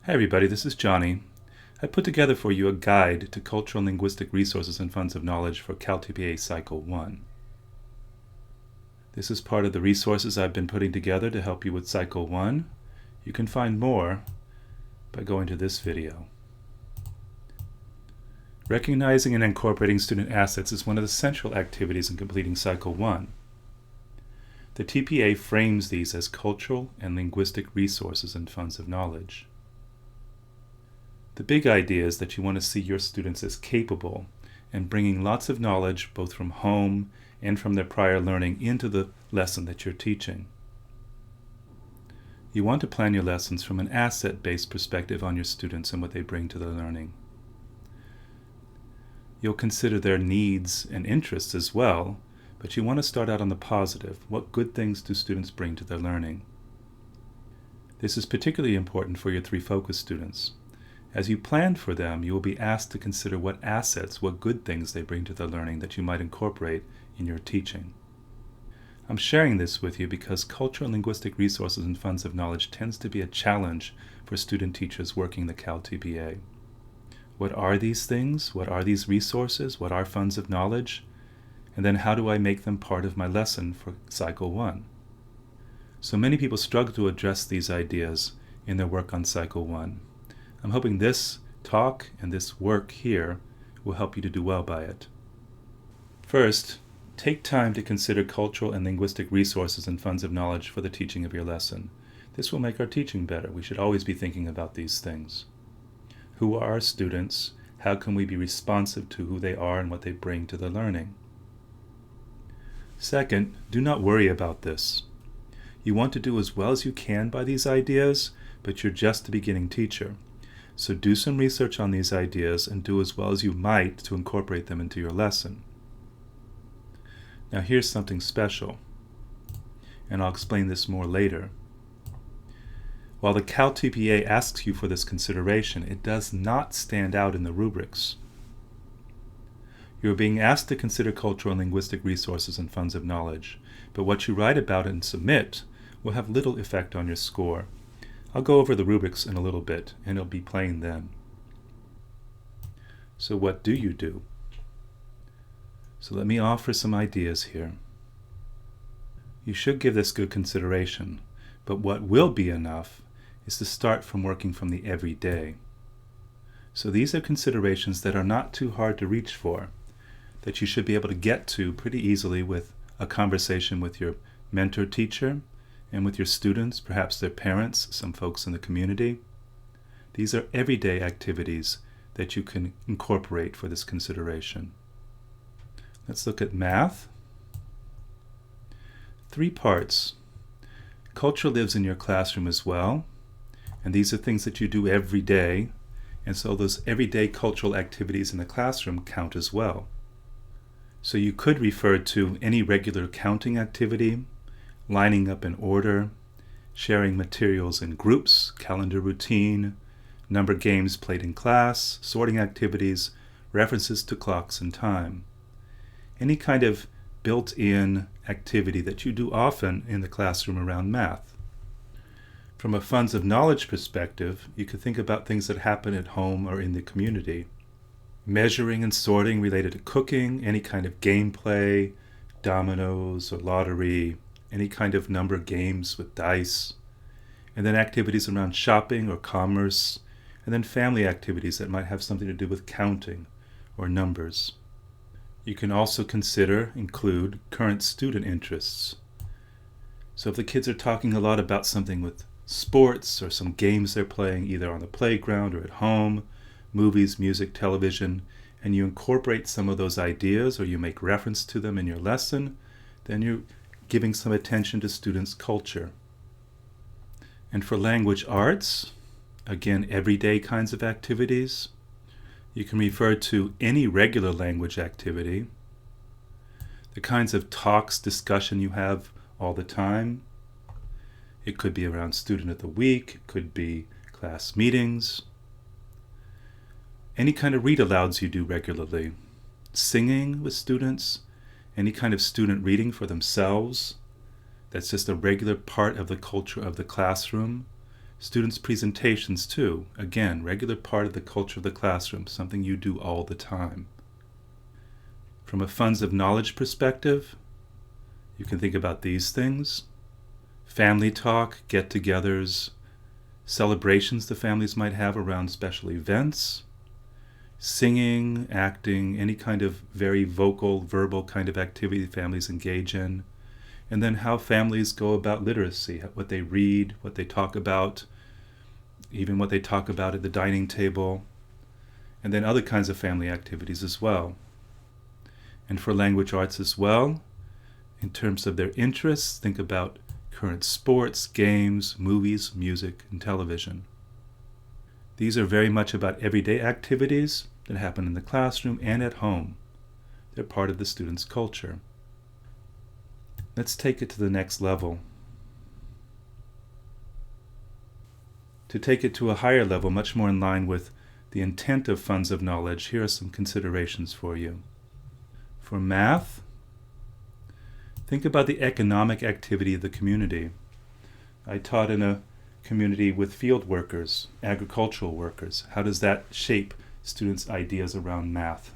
Hi everybody, this is Johnny. I put together for you a guide to cultural and linguistic resources and funds of knowledge for CalTPA Cycle 1. This is part of the resources I've been putting together to help you with Cycle 1. You can find more by going to this video. Recognizing and incorporating student assets is one of the central activities in completing Cycle 1. The TPA frames these as cultural and linguistic resources and funds of knowledge. The big idea is that you want to see your students as capable and bringing lots of knowledge both from home and from their prior learning into the lesson that you're teaching. You want to plan your lessons from an asset-based perspective on your students and what they bring to their learning. You'll consider their needs and interests as well, but you want to start out on the positive. What good things do students bring to their learning? This is particularly important for your 3 focus students. As you plan for them, you will be asked to consider what assets, what good things they bring to their learning that you might incorporate in your teaching. I'm sharing this with you because cultural and linguistic resources and funds of knowledge tends to be a challenge for student teachers working the CalTPA. What are these things? What are these resources? What are funds of knowledge? And then how do I make them part of my lesson for Cycle 1? So many people struggle to address these ideas in their work on Cycle 1. I'm hoping this talk and this work here will help you to do well by it. First, take time to consider cultural and linguistic resources and funds of knowledge for the teaching of your lesson. This will make our teaching better. We should always be thinking about these things. Who are our students? How can we be responsive to who they are and what they bring to the learning? Second, do not worry about this. You want to do as well as you can by these ideas, but you're just a beginning teacher. So do some research on these ideas and do as well as you might to incorporate them into your lesson. Now here's something special, and I'll explain this more later. While the CalTPA asks you for this consideration, it does not stand out in the rubrics. You're being asked to consider cultural and linguistic resources and funds of knowledge, but what you write about and submit will have little effect on your score. I'll go over the rubrics in a little bit, and it'll be plain then. So what do you do? So let me offer some ideas here. You should give this good consideration, but what will be enough is to start from working from the everyday. So these are considerations that are not too hard to reach for, that you should be able to get to pretty easily with a conversation with your mentor teacher, and with your students, perhaps their parents, some folks in the community. These are everyday activities that you can incorporate for this consideration. Let's look at math. 3 parts. Culture lives in your classroom as well, and these are things that you do every day, and so those everyday cultural activities in the classroom count as well. So you could refer to any regular counting activity, lining up in order, sharing materials in groups, calendar routine, number games played in class, sorting activities, references to clocks and time. Any kind of built-in activity that you do often in the classroom around math. From a funds of knowledge perspective, you could think about things that happen at home or in the community. Measuring and sorting related to cooking, any kind of gameplay, dominoes or lottery, any kind of number games with dice, and then activities around shopping or commerce, and then family activities that might have something to do with counting or numbers. You can also include current student interests. So if the kids are talking a lot about something with sports or some games they're playing either on the playground or at home, movies, music, television, and you incorporate some of those ideas or you make reference to them in your lesson, then you're giving some attention to students' culture. And for language arts, again, everyday kinds of activities. You can refer to any regular language activity, the kinds of talks, discussion you have all the time. It could be around Student of the Week, it could be class meetings. Any kind of read-alouds you do regularly, singing with students, any kind of student reading for themselves. That's just a regular part of the culture of the classroom. Students' presentations too, again, regular part of the culture of the classroom, something you do all the time. From a funds of knowledge perspective, you can think about these things: family talk, get-togethers, celebrations the families might have around special events, singing, acting, any kind of very vocal, verbal kind of activity families engage in, and then how families go about literacy, what they read, what they talk about, even what they talk about at the dining table, and then other kinds of family activities as well. And for language arts as well, in terms of their interests, think about current sports, games, movies, music, and television. These are very much about everyday activities that happen in the classroom and at home. They're part of the student's culture. Let's take it to the next level. To take it to a higher level, much more in line with the intent of funds of knowledge, here are some considerations for you. For math, think about the economic activity of the community. I taught in a community with field workers, agricultural workers. How does that shape students' ideas around math?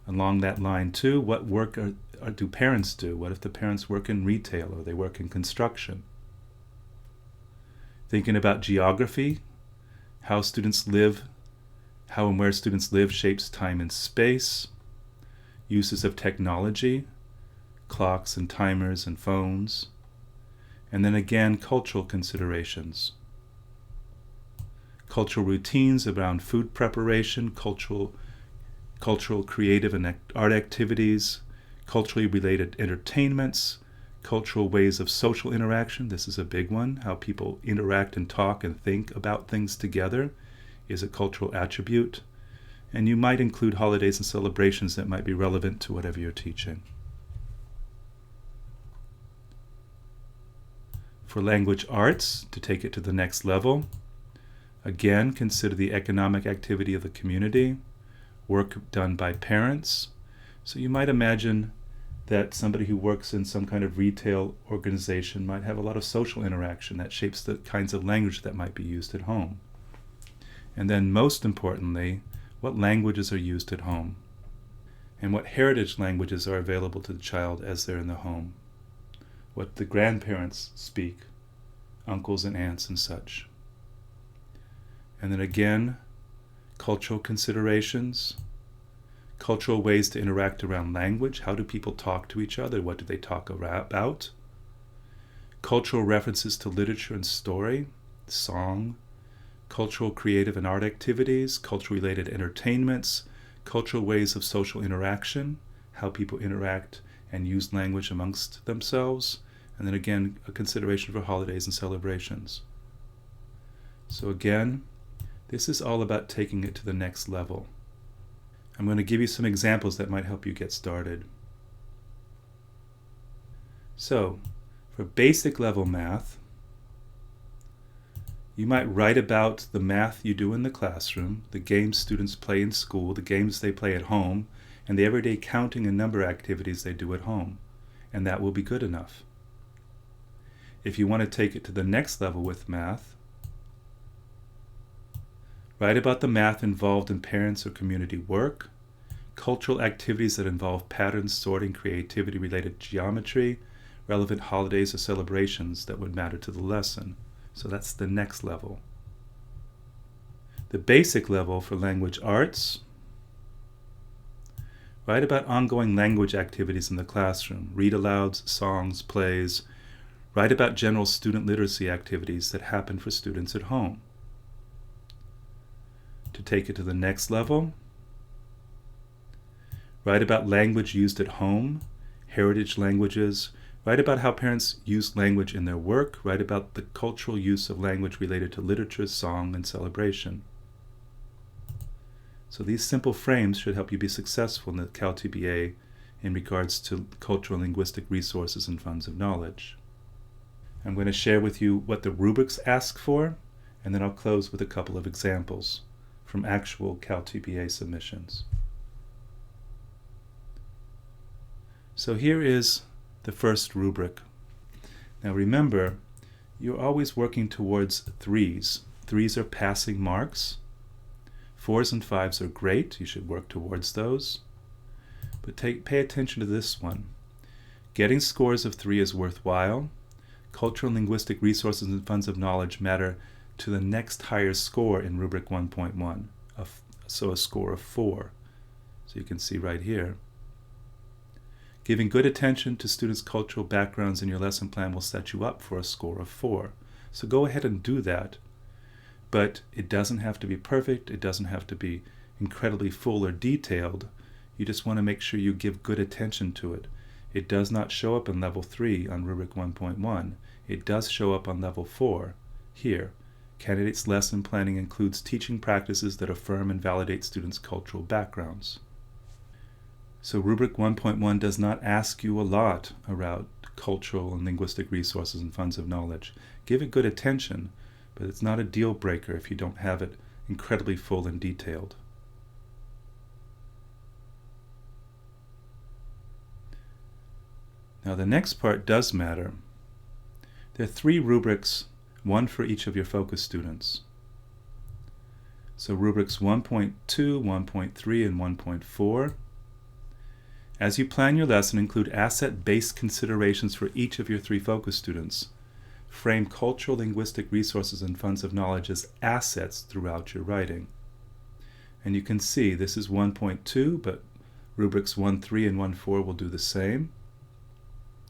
Along that line too, what work do parents do? What if the parents work in retail or they work in construction? Thinking about geography, how students live, how and where students live shapes time and space. Uses of technology, clocks and timers and phones. And then again, cultural considerations. Cultural routines around food preparation, cultural creative and art activities, culturally related entertainments, cultural ways of social interaction. This is a big one. How people interact and talk and think about things together is a cultural attribute. And you might include holidays and celebrations that might be relevant to whatever you're teaching. For language arts, to take it to the next level, again, consider the economic activity of the community, work done by parents. So you might imagine that somebody who works in some kind of retail organization might have a lot of social interaction that shapes the kinds of language that might be used at home. And then most importantly, what languages are used at home? And what heritage languages are available to the child as they're in the home? What the grandparents speak, uncles and aunts and such. And then again, cultural considerations, cultural ways to interact around language. How do people talk to each other? What do they talk about? Cultural references to literature and story, song, cultural creative and art activities, culture-related entertainments, cultural ways of social interaction, how people interact and use language amongst themselves, and then again, a consideration for holidays and celebrations. So again, this is all about taking it to the next level. I'm going to give you some examples that might help you get started. So, for basic level math, you might write about the math you do in the classroom, the games students play in school, the games they play at home, and the everyday counting and number activities they do at home. And that will be good enough. If you want to take it to the next level with math, write about the math involved in parents or community work, cultural activities that involve patterns, sorting, creativity, related geometry, relevant holidays or celebrations that would matter to the lesson. So that's the next level. The basic level for language arts, write about ongoing language activities in the classroom, read alouds, songs, plays. Write about general student literacy activities that happen for students at home. To take it to the next level, write about language used at home, heritage languages. Write about how parents use language in their work. Write about the cultural use of language related to literature, song, and celebration. So these simple frames should help you be successful in the CalTPA in regards to cultural linguistic resources and funds of knowledge. I'm going to share with you what the rubrics ask for, and then I'll close with a couple of examples from actual CalTPA submissions. So here is the first rubric. Now remember, you're always working towards 3s. 3s are passing marks. 4s and 5s are great. You should work towards those. But pay attention to this one. Getting scores of 3 is worthwhile. Cultural and linguistic resources and funds of knowledge matter to the next higher score in Rubric 1.1, so a score of 4. So you can see right here. Giving good attention to students' cultural backgrounds in your lesson plan will set you up for a score of 4. So go ahead and do that. But it doesn't have to be perfect. It doesn't have to be incredibly full or detailed. You just want to make sure you give good attention to it. It does not show up in Level 3 on Rubric 1.1. It does show up on Level 4 here. Candidates' lesson planning includes teaching practices that affirm and validate students' cultural backgrounds. So Rubric 1.1 does not ask you a lot about cultural and linguistic resources and funds of knowledge. Give it good attention, but it's not a deal breaker if you don't have it incredibly full and detailed. Now the next part does matter. There are 3 rubrics, one for each of your focus students. So rubrics 1.2, 1.3, and 1.4. As you plan your lesson, include asset-based considerations for each of your 3 focus students. Frame cultural, linguistic resources and funds of knowledge as assets throughout your writing. And you can see this is 1.2, but rubrics 1.3 and 1.4 will do the same.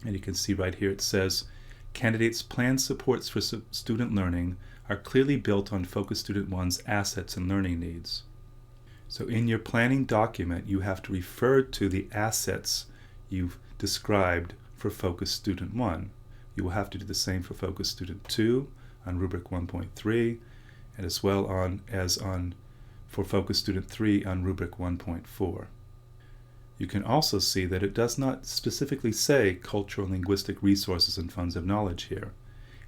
And you can see right here it says, candidates' planned supports for student learning are clearly built on Focus Student 1's assets and learning needs. So in your planning document, you have to refer to the assets you've described for Focus Student 1. You will have to do the same for Focus Student 2 on Rubric 1.3, and as well for Focus Student 3 on Rubric 1.4. You can also see that it does not specifically say cultural and linguistic resources and funds of knowledge here.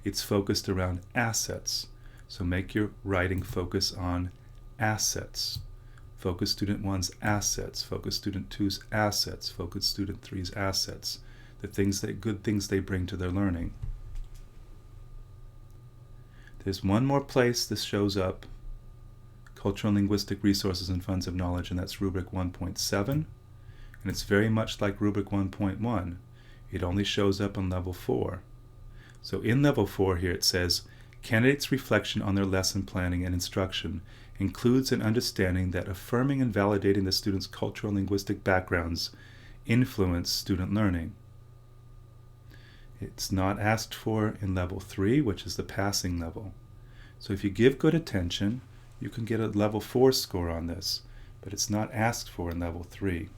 It's focused around assets. So make your writing focus on assets. Focus Student 1's assets, Focus Student 2's assets, Focus Student 3's assets, good things they bring to their learning. There's one more place this shows up, cultural and linguistic resources and funds of knowledge, and that's Rubric 1.7. And it's very much like Rubric 1.1. It only shows up on Level 4. So in Level 4 here it says, candidates' reflection on their lesson planning and instruction includes an understanding that affirming and validating the students' cultural and linguistic backgrounds influence student learning. It's not asked for in Level 3, which is the passing level. So if you give good attention, you can get a Level 4 score on this, but it's not asked for in Level 3.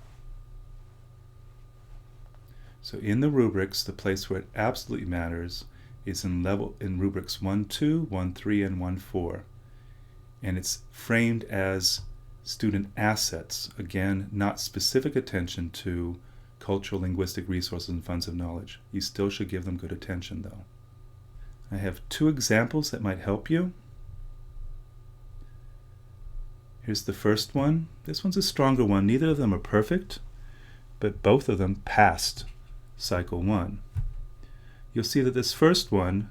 So in the rubrics, the place where it absolutely matters is in rubrics 1.2, 1.3, and 1.4. And it's framed as student assets. Again, not specific attention to cultural, linguistic resources and funds of knowledge. You still should give them good attention though. I have 2 examples that might help you. Here's the first one. This one's a stronger one. Neither of them are perfect, but both of them passed Cycle 1. You'll see that this first one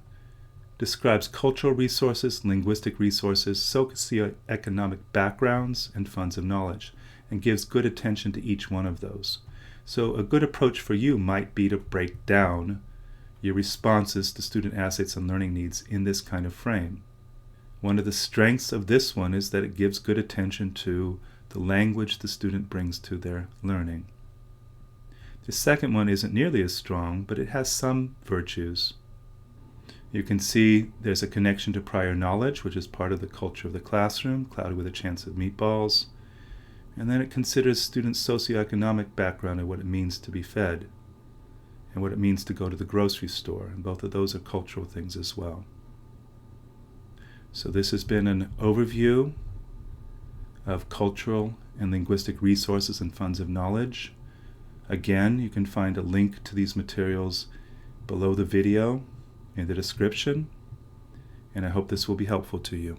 describes cultural resources, linguistic resources, socioeconomic backgrounds, and funds of knowledge, and gives good attention to each one of those. So a good approach for you might be to break down your responses to student assets and learning needs in this kind of frame. One of the strengths of this one is that it gives good attention to the language the student brings to their learning. The second one isn't nearly as strong, but it has some virtues. You can see there's a connection to prior knowledge, which is part of the culture of the classroom, clouded with a chance of meatballs. And then it considers students' socioeconomic background and what it means to be fed, and what it means to go to the grocery store. And both of those are cultural things as well. So this has been an overview of cultural and linguistic resources and funds of knowledge. Again, you can find a link to these materials below the video in the description, and I hope this will be helpful to you.